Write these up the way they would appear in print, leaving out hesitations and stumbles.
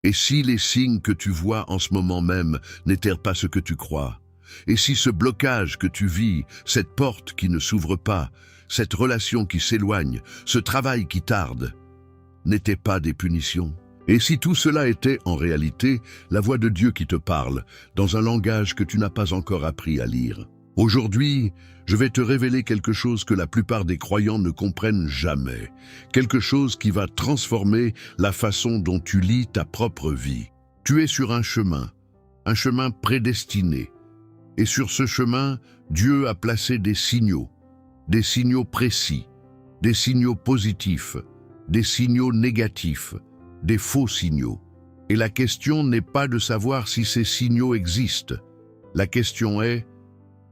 Et si les signes que tu vois en ce moment même n'étaient pas ce que tu crois? Et si ce blocage que tu vis, cette porte qui ne s'ouvre pas, cette relation qui s'éloigne, ce travail qui tarde, n'étaient pas des punitions? Et si tout cela était, en réalité, la voix de Dieu qui te parle, dans un langage que tu n'as pas encore appris à lire? Aujourd'hui, je vais te révéler quelque chose que la plupart des croyants ne comprennent jamais, quelque chose qui va transformer la façon dont tu lis ta propre vie. Tu es sur un chemin prédestiné. Et sur ce chemin, Dieu a placé des signaux précis, des signaux positifs, des signaux négatifs, des faux signaux. Et la question n'est pas de savoir si ces signaux existent. La question est,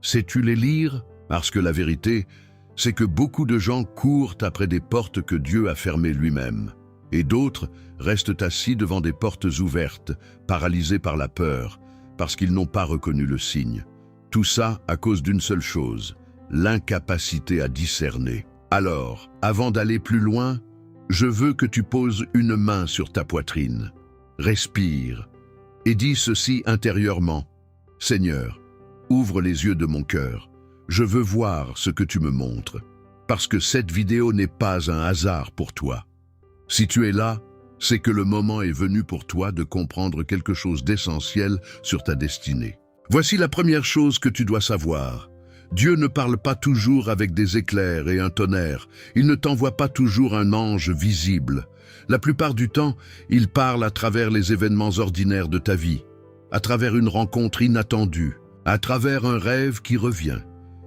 sais-tu les lire? Parce que la vérité, c'est que beaucoup de gens courent après des portes que Dieu a fermées lui-même. Et d'autres restent assis devant des portes ouvertes, paralysés par la peur, parce qu'ils n'ont pas reconnu le signe. Tout ça à cause d'une seule chose, l'incapacité à discerner. Alors, avant d'aller plus loin, je veux que tu poses une main sur ta poitrine. Respire et dis ceci intérieurement. Seigneur, ouvre les yeux de mon cœur. Je veux voir ce que tu me montres. Parce que cette vidéo n'est pas un hasard pour toi. Si tu es là, c'est que le moment est venu pour toi de comprendre quelque chose d'essentiel sur ta destinée. Voici la première chose que tu dois savoir. Dieu ne parle pas toujours avec des éclairs et un tonnerre. Il ne t'envoie pas toujours un ange visible. La plupart du temps, il parle à travers les événements ordinaires de ta vie, à travers une rencontre inattendue, à travers un rêve qui revient,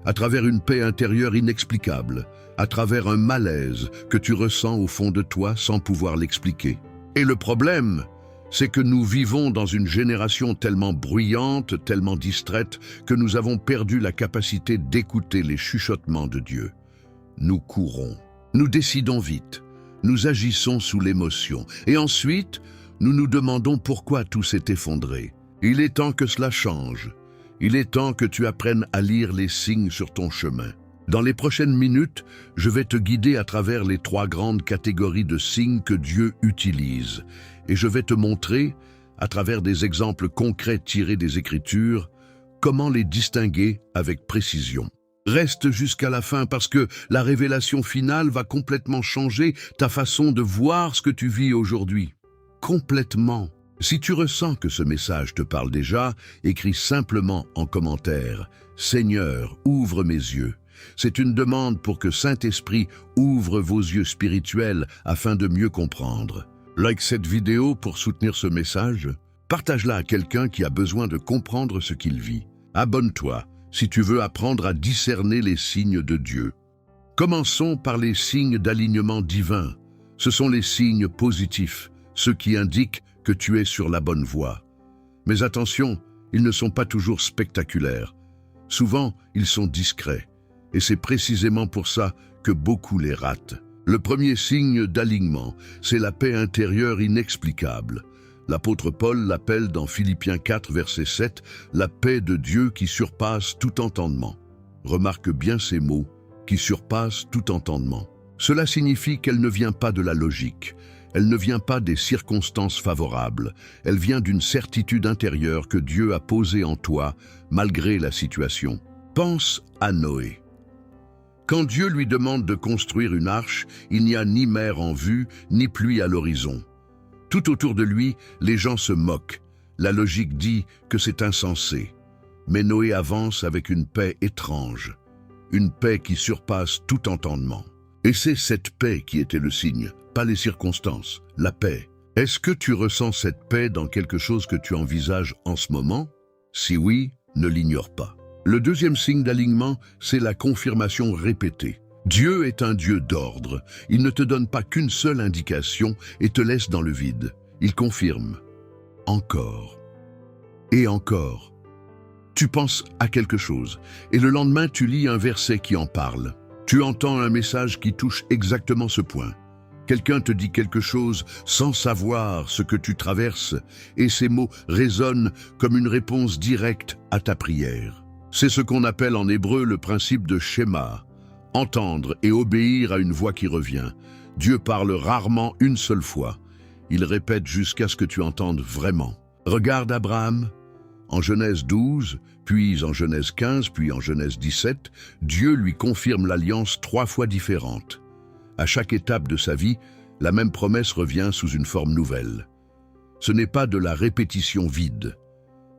à travers une paix intérieure inexplicable, à travers un malaise que tu ressens au fond de toi sans pouvoir l'expliquer. Et le problème, c'est que nous vivons dans une génération tellement bruyante, tellement distraite, que nous avons perdu la capacité d'écouter les chuchotements de Dieu. Nous courons, nous décidons vite, nous agissons sous l'émotion, et ensuite, nous nous demandons pourquoi tout s'est effondré. Il est temps que cela change. Il est temps que tu apprennes à lire les signes sur ton chemin. Dans les prochaines minutes, je vais te guider à travers les 3 grandes catégories de signes que Dieu utilise. Et je vais te montrer, à travers des exemples concrets tirés des Écritures, comment les distinguer avec précision. Reste jusqu'à la fin parce que la révélation finale va complètement changer ta façon de voir ce que tu vis aujourd'hui. Complètement. Si tu ressens que ce message te parle déjà, écris simplement en commentaire « Seigneur, ouvre mes yeux ». C'est une demande pour que Saint-Esprit ouvre vos yeux spirituels afin de mieux comprendre. Like cette vidéo pour soutenir ce message. Partage-la à quelqu'un qui a besoin de comprendre ce qu'il vit. Abonne-toi si tu veux apprendre à discerner les signes de Dieu. Commençons par les signes d'alignement divin. Ce sont les signes positifs, ceux qui indiquent que tu es sur la bonne voie. Mais attention, ils ne sont pas toujours spectaculaires. Souvent, ils sont discrets. Et c'est précisément pour ça que beaucoup les ratent. Le premier signe d'alignement, c'est la paix intérieure inexplicable. L'apôtre Paul l'appelle dans Philippiens 4, verset 7, « la paix de Dieu qui surpasse tout entendement ». Remarque bien ces mots, « qui surpasse tout entendement ». Cela signifie qu'elle ne vient pas de la logique. Elle ne vient pas des circonstances favorables. Elle vient d'une certitude intérieure que Dieu a posée en toi, malgré la situation. Pense à Noé. Quand Dieu lui demande de construire une arche, il n'y a ni mer en vue, ni pluie à l'horizon. Tout autour de lui, les gens se moquent. La logique dit que c'est insensé. Mais Noé avance avec une paix étrange, une paix qui surpasse tout entendement. Et c'est cette paix qui était le signe, pas les circonstances, la paix. Est-ce que tu ressens cette paix dans quelque chose que tu envisages en ce moment? Si oui, ne l'ignore pas. Le deuxième signe d'alignement, c'est la confirmation répétée. Dieu est un Dieu d'ordre. Il ne te donne pas qu'une seule indication et te laisse dans le vide. Il confirme. Encore. Et encore. Tu penses à quelque chose, et le lendemain tu lis un verset qui en parle. Tu entends un message qui touche exactement ce point. Quelqu'un te dit quelque chose sans savoir ce que tu traverses, et ces mots résonnent comme une réponse directe à ta prière. C'est ce qu'on appelle en hébreu le principe de schéma, entendre et obéir à une voix qui revient. Dieu parle rarement une seule fois, Il répète jusqu'à ce que tu entendes vraiment. Regarde Abraham. En Genèse 12, puis en Genèse 15, puis en Genèse 17, Dieu lui confirme l'alliance 3 fois différente. À chaque étape de sa vie, la même promesse revient sous une forme nouvelle. Ce n'est pas de la répétition vide,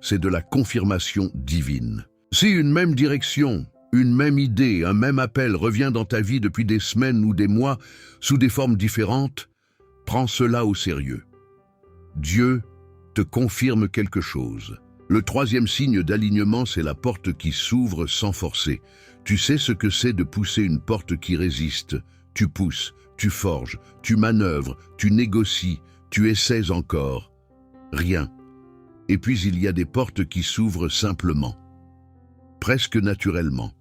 c'est de la confirmation divine. Si une même direction, une même idée, un même appel revient dans ta vie depuis des semaines ou des mois, sous des formes différentes, prends cela au sérieux. Dieu te confirme quelque chose. Le 3e signe d'alignement, c'est la porte qui s'ouvre sans forcer. Tu sais ce que c'est de pousser une porte qui résiste. Tu pousses, tu forges, tu manœuvres, tu négocies, tu essaies encore. Rien. Et puis il y a des portes qui s'ouvrent simplement, presque naturellement.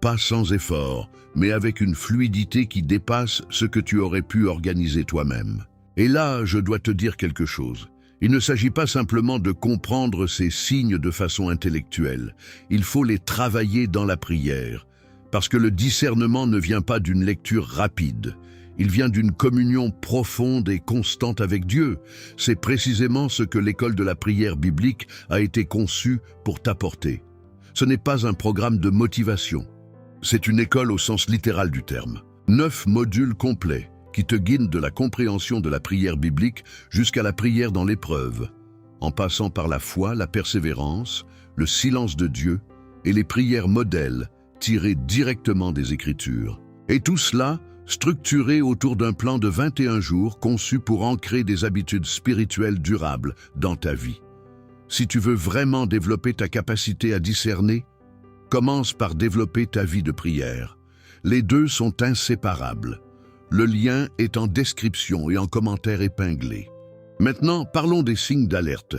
Pas sans effort, mais avec une fluidité qui dépasse ce que tu aurais pu organiser toi-même. Et là, je dois te dire quelque chose. Il ne s'agit pas simplement de comprendre ces signes de façon intellectuelle. Il faut les travailler dans la prière, parce que le discernement ne vient pas d'une lecture rapide. Il vient d'une communion profonde et constante avec Dieu. C'est précisément ce que l'école de la prière biblique a été conçue pour t'apporter. Ce n'est pas un programme de motivation. C'est une école au sens littéral du terme. 9 modules complets qui te guident de la compréhension de la prière biblique jusqu'à la prière dans l'épreuve, en passant par la foi, la persévérance, le silence de Dieu et les prières modèles tirées directement des Écritures. Et tout cela structuré autour d'un plan de 21 jours conçu pour ancrer des habitudes spirituelles durables dans ta vie. Si tu veux vraiment développer ta capacité à discerner, commence par développer ta vie de prière. Les deux sont inséparables. Le lien est en description et en commentaire épinglé. Maintenant, parlons des signes d'alerte.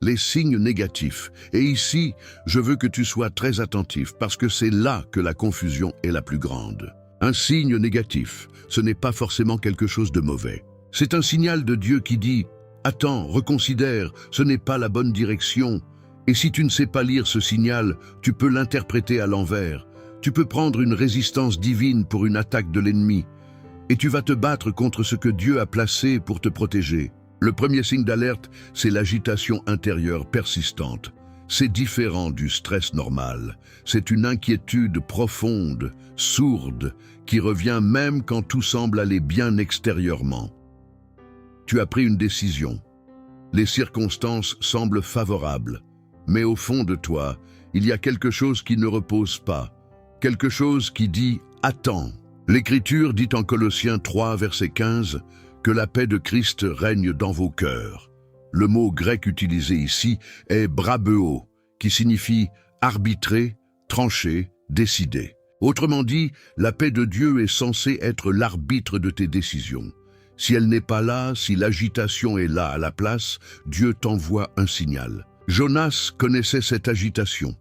Les signes négatifs. Et ici, je veux que tu sois très attentif parce que c'est là que la confusion est la plus grande. Un signe négatif, ce n'est pas forcément quelque chose de mauvais. C'est un signal de Dieu qui dit « Attends, reconsidère, ce n'est pas la bonne direction ». Et si tu ne sais pas lire ce signal, tu peux l'interpréter à l'envers. Tu peux prendre une résistance divine pour une attaque de l'ennemi. Et tu vas te battre contre ce que Dieu a placé pour te protéger. Le premier signe d'alerte, c'est l'agitation intérieure persistante. C'est différent du stress normal. C'est une inquiétude profonde, sourde, qui revient même quand tout semble aller bien extérieurement. Tu as pris une décision. Les circonstances semblent favorables. Mais au fond de toi, il y a quelque chose qui ne repose pas. Quelque chose qui dit « Attends ». L'Écriture dit en Colossiens 3, verset 15, que la paix de Christ règne dans vos cœurs. Le mot grec utilisé ici est brabeo, qui signifie arbitrer, trancher, décider. Autrement dit, la paix de Dieu est censée être l'arbitre de tes décisions. Si elle n'est pas là, si l'agitation est là à la place, Dieu t'envoie un signal. Jonas connaissait cette agitation.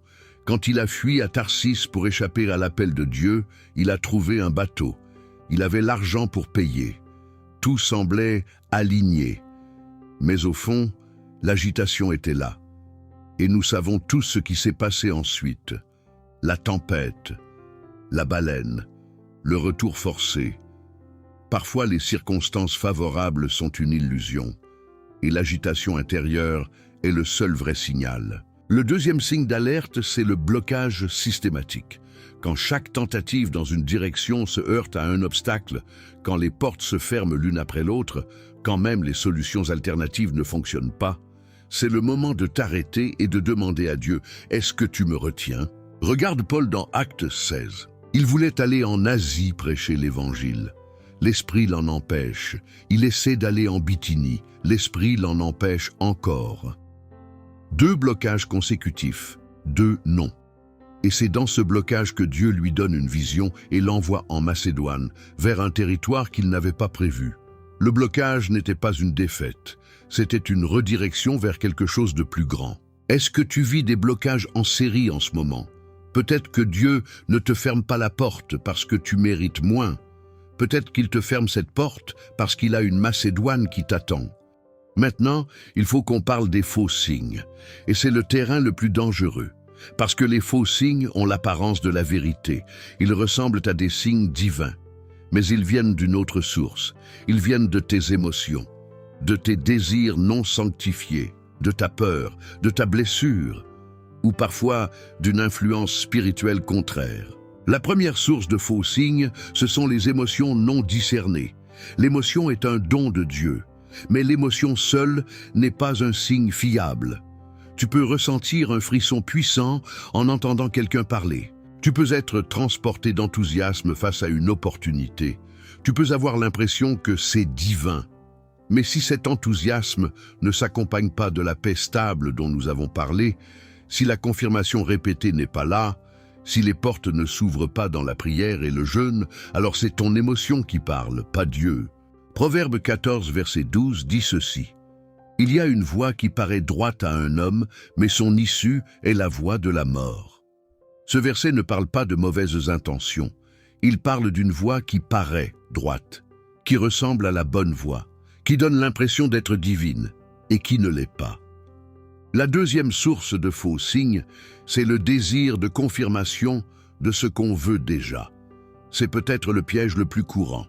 Quand il a fui à Tarsis pour échapper à l'appel de Dieu, il a trouvé un bateau. Il avait l'argent pour payer. Tout semblait aligné. Mais au fond, l'agitation était là. Et nous savons tous ce qui s'est passé ensuite. La tempête, la baleine, le retour forcé. Parfois, les circonstances favorables sont une illusion. Et l'agitation intérieure est le seul vrai signal. Le deuxième signe d'alerte, c'est le blocage systématique. Quand chaque tentative dans une direction se heurte à un obstacle, quand les portes se ferment l'une après l'autre, quand même les solutions alternatives ne fonctionnent pas, c'est le moment de t'arrêter et de demander à Dieu « Est-ce que tu me retiens ?» Regarde Paul dans Actes 16. Il voulait aller en Asie prêcher l'Évangile. L'Esprit l'en empêche. Il essaie d'aller en Bithynie. L'Esprit l'en empêche encore. 2 blocages consécutifs, 2 non. Et c'est dans ce blocage que Dieu lui donne une vision et l'envoie en Macédoine, vers un territoire qu'il n'avait pas prévu. Le blocage n'était pas une défaite, c'était une redirection vers quelque chose de plus grand. Est-ce que tu vis des blocages en série en ce moment? Peut-être que Dieu ne te ferme pas la porte parce que tu mérites moins. Peut-être qu'il te ferme cette porte parce qu'il a une Macédoine qui t'attend. Maintenant, il faut qu'on parle des faux signes. Et c'est le terrain le plus dangereux. Parce que les faux signes ont l'apparence de la vérité. Ils ressemblent à des signes divins. Mais ils viennent d'une autre source. Ils viennent de tes émotions, de tes désirs non sanctifiés, de ta peur, de ta blessure, ou parfois d'une influence spirituelle contraire. La première source de faux signes, ce sont les émotions non discernées. L'émotion est un don de Dieu, mais l'émotion seule n'est pas un signe fiable. Tu peux ressentir un frisson puissant en entendant quelqu'un parler. Tu peux être transporté d'enthousiasme face à une opportunité. Tu peux avoir l'impression que c'est divin. Mais si cet enthousiasme ne s'accompagne pas de la paix stable dont nous avons parlé, si la confirmation répétée n'est pas là, si les portes ne s'ouvrent pas dans la prière et le jeûne, alors c'est ton émotion qui parle, pas Dieu. Proverbe 14, verset 12 dit ceci. « Il y a une voie qui paraît droite à un homme, mais son issue est la voie de la mort. » Ce verset ne parle pas de mauvaises intentions. Il parle d'une voie qui paraît droite, qui ressemble à la bonne voie, qui donne l'impression d'être divine et qui ne l'est pas. La deuxième source de faux signes, c'est le désir de confirmation de ce qu'on veut déjà. C'est peut-être le piège le plus courant.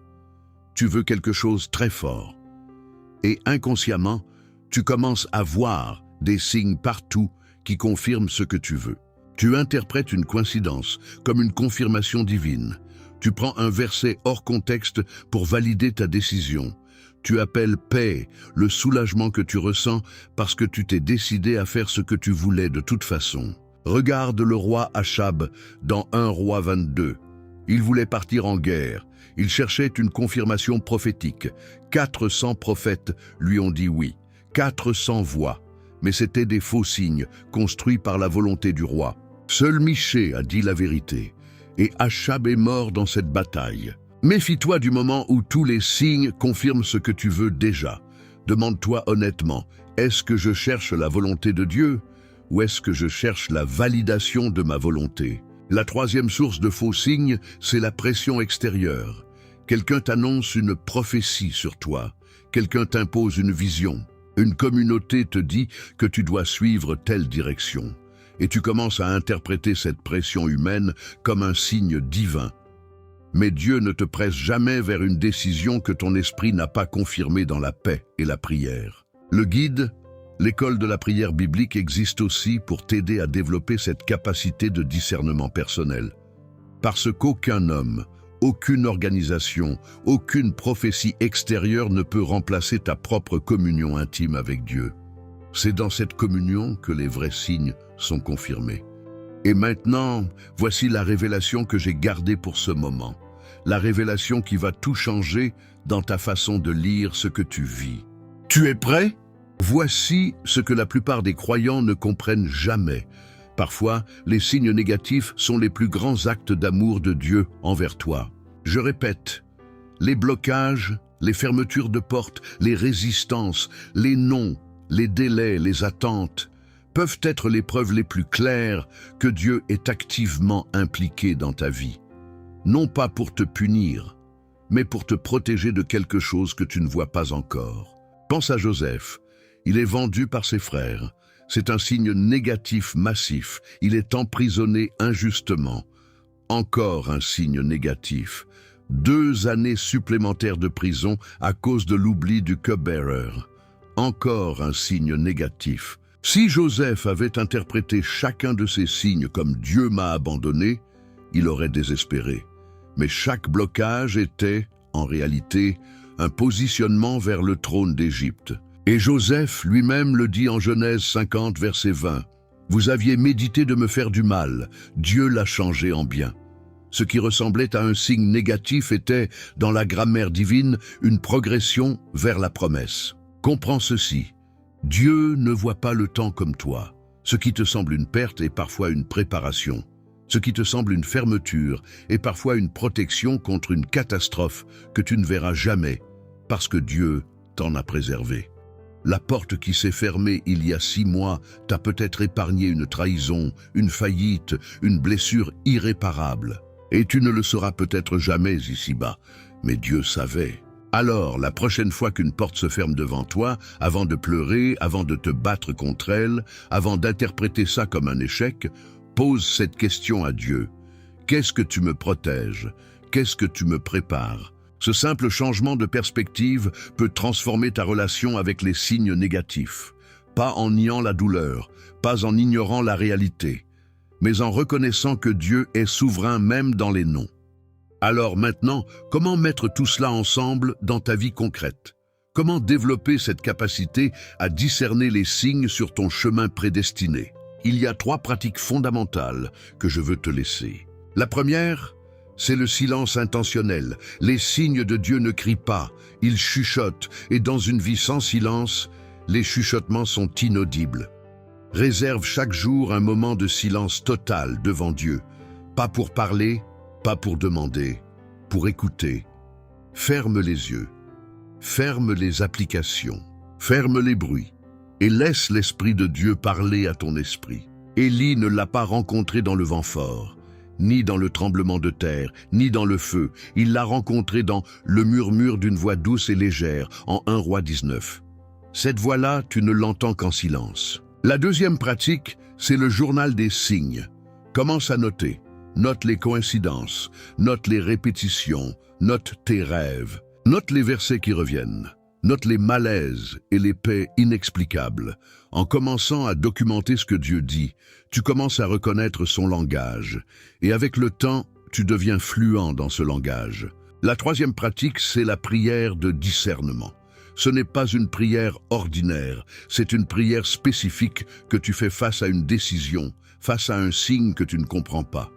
Tu veux quelque chose très fort. Et inconsciemment, tu commences à voir des signes partout qui confirment ce que tu veux. Tu interprètes une coïncidence comme une confirmation divine. Tu prends un verset hors contexte pour valider ta décision. Tu appelles paix le soulagement que tu ressens parce que tu t'es décidé à faire ce que tu voulais de toute façon. Regarde le roi Achab dans 1 Roi 22. Il voulait partir en guerre. Il cherchait une confirmation prophétique. 400 prophètes lui ont dit oui. 400 voix. Mais c'étaient des faux signes construits par la volonté du roi. Seul Michée a dit la vérité. Et Achab est mort dans cette bataille. Méfie-toi du moment où tous les signes confirment ce que tu veux déjà. Demande-toi honnêtement, est-ce que je cherche la volonté de Dieu ou est-ce que je cherche la validation de ma volonté? La troisième source de faux signes, c'est la pression extérieure. Quelqu'un t'annonce une prophétie sur toi. Quelqu'un t'impose une vision. Une communauté te dit que tu dois suivre telle direction. Et tu commences à interpréter cette pression humaine comme un signe divin. Mais Dieu ne te presse jamais vers une décision que ton esprit n'a pas confirmée dans la paix et la prière. Le guide, l'école de la prière biblique existe aussi pour t'aider à développer cette capacité de discernement personnel. Parce qu'aucun homme, aucune organisation, aucune prophétie extérieure ne peut remplacer ta propre communion intime avec Dieu. C'est dans cette communion que les vrais signes sont confirmés. Et maintenant, voici la révélation que j'ai gardée pour ce moment. La révélation qui va tout changer dans ta façon de lire ce que tu vis. Tu es prêt? Voici ce que la plupart des croyants ne comprennent jamais. Parfois, les signes négatifs sont les plus grands actes d'amour de Dieu envers toi. Je répète, les blocages, les fermetures de portes, les résistances, les non, les délais, les attentes, peuvent être les preuves les plus claires que Dieu est activement impliqué dans ta vie. Non pas pour te punir, mais pour te protéger de quelque chose que tu ne vois pas encore. Pense à Joseph. Il est vendu par ses frères. C'est un signe négatif massif. Il est emprisonné injustement. Encore un signe négatif. 2 années supplémentaires de prison à cause de l'oubli du cupbearer. Encore un signe négatif. Si Joseph avait interprété chacun de ces signes comme « Dieu m'a abandonné », il aurait désespéré. Mais chaque blocage était, en réalité, un positionnement vers le trône d'Égypte. Et Joseph lui-même le dit en Genèse 50, verset 20. « Vous aviez médité de me faire du mal, Dieu l'a changé en bien. » Ce qui ressemblait à un signe négatif était, dans la grammaire divine, une progression vers la promesse. Comprends ceci. Dieu ne voit pas le temps comme toi. Ce qui te semble une perte est parfois une préparation. Ce qui te semble une fermeture est parfois une protection contre une catastrophe que tu ne verras jamais, parce que Dieu t'en a préservé. La porte qui s'est fermée il y a 6 mois t'a peut-être épargné une trahison, une faillite, une blessure irréparable. Et tu ne le sauras peut-être jamais ici-bas, mais Dieu savait. Alors, la prochaine fois qu'une porte se ferme devant toi, avant de pleurer, avant de te battre contre elle, avant d'interpréter ça comme un échec, pose cette question à Dieu. Qu'est-ce que tu me protèges? Qu'est-ce que tu me prépares? Ce simple changement de perspective peut transformer ta relation avec les signes négatifs, pas en niant la douleur, pas en ignorant la réalité, mais en reconnaissant que Dieu est souverain même dans les non. Alors maintenant, comment mettre tout cela ensemble dans ta vie concrète? Comment développer cette capacité à discerner les signes sur ton chemin prédestiné? Il y a 3 pratiques fondamentales que je veux te laisser. La première, c'est le silence intentionnel. Les signes de Dieu ne crient pas, ils chuchotent, et dans une vie sans silence, les chuchotements sont inaudibles. Réserve chaque jour un moment de silence total devant Dieu, pas pour parler, pas pour demander, pour écouter. Ferme les yeux, ferme les applications, ferme les bruits, et laisse l'Esprit de Dieu parler à ton esprit. Élie ne l'a pas rencontré dans le vent fort, ni dans le tremblement de terre, ni dans le feu. Il l'a rencontré dans le murmure d'une voix douce et légère, en 1 Roi 19. Cette voix-là, tu ne l'entends qu'en silence. La deuxième pratique, c'est le journal des signes. Commence à noter. Note les coïncidences, note les répétitions, note tes rêves, note les versets qui reviennent. Note les malaises et les paix inexplicables. En commençant à documenter ce que Dieu dit, tu commences à reconnaître son langage. Et avec le temps, tu deviens fluent dans ce langage. La troisième pratique, c'est la prière de discernement. Ce n'est pas une prière ordinaire, c'est une prière spécifique que tu fais face à une décision, face à un signe que tu ne comprends pas.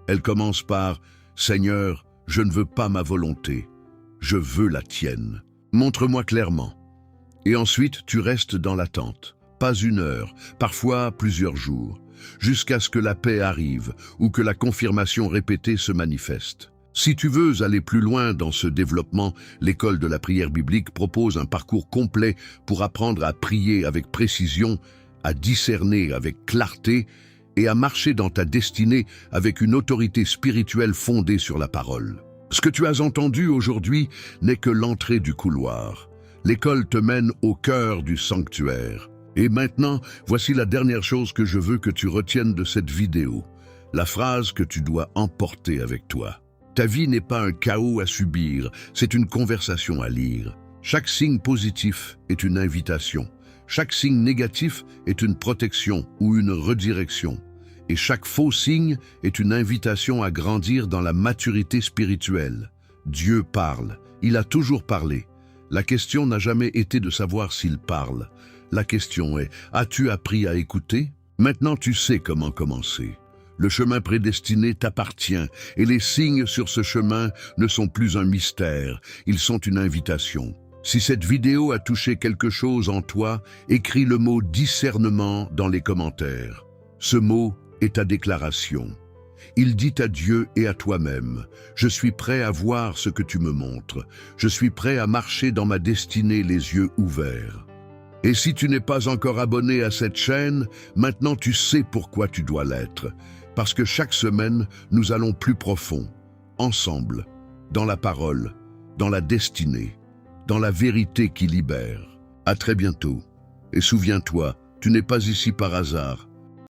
Elle commence par « Seigneur, je ne veux pas ma volonté, je veux la tienne. Montre-moi clairement. » Et ensuite, tu restes dans l'attente. Pas 1 heure, parfois plusieurs jours, jusqu'à ce que la paix arrive ou que la confirmation répétée se manifeste. Si tu veux aller plus loin dans ce développement, l'école de la prière biblique propose un parcours complet pour apprendre à prier avec précision, à discerner avec clarté et à marcher dans ta destinée avec une autorité spirituelle fondée sur la parole. Ce que tu as entendu aujourd'hui n'est que l'entrée du couloir. L'école te mène au cœur du sanctuaire. Et maintenant, voici la dernière chose que je veux que tu retiennes de cette vidéo. La phrase que tu dois emporter avec toi. Ta vie n'est pas un chaos à subir, c'est une conversation à lire. Chaque signe positif est une invitation. Chaque signe négatif est une protection ou une redirection. Et chaque faux signe est une invitation à grandir dans la maturité spirituelle. Dieu parle, il a toujours parlé. La question n'a jamais été de savoir s'il parle. La question est, as-tu appris à écouter? Maintenant tu sais comment commencer. Le chemin prédestiné t'appartient et les signes sur ce chemin ne sont plus un mystère, ils sont une invitation. Si cette vidéo a touché quelque chose en toi, écris le mot discernement dans les commentaires. Ce mot est ta déclaration. Il dit à Dieu et à toi-même, « Je suis prêt à voir ce que tu me montres. Je suis prêt à marcher dans ma destinée les yeux ouverts. » Et si tu n'es pas encore abonné à cette chaîne, maintenant tu sais pourquoi tu dois l'être. Parce que chaque semaine, nous allons plus profond, ensemble, dans la parole, dans la destinée, dans la vérité qui libère. À très bientôt. Et souviens-toi, tu n'es pas ici par hasard.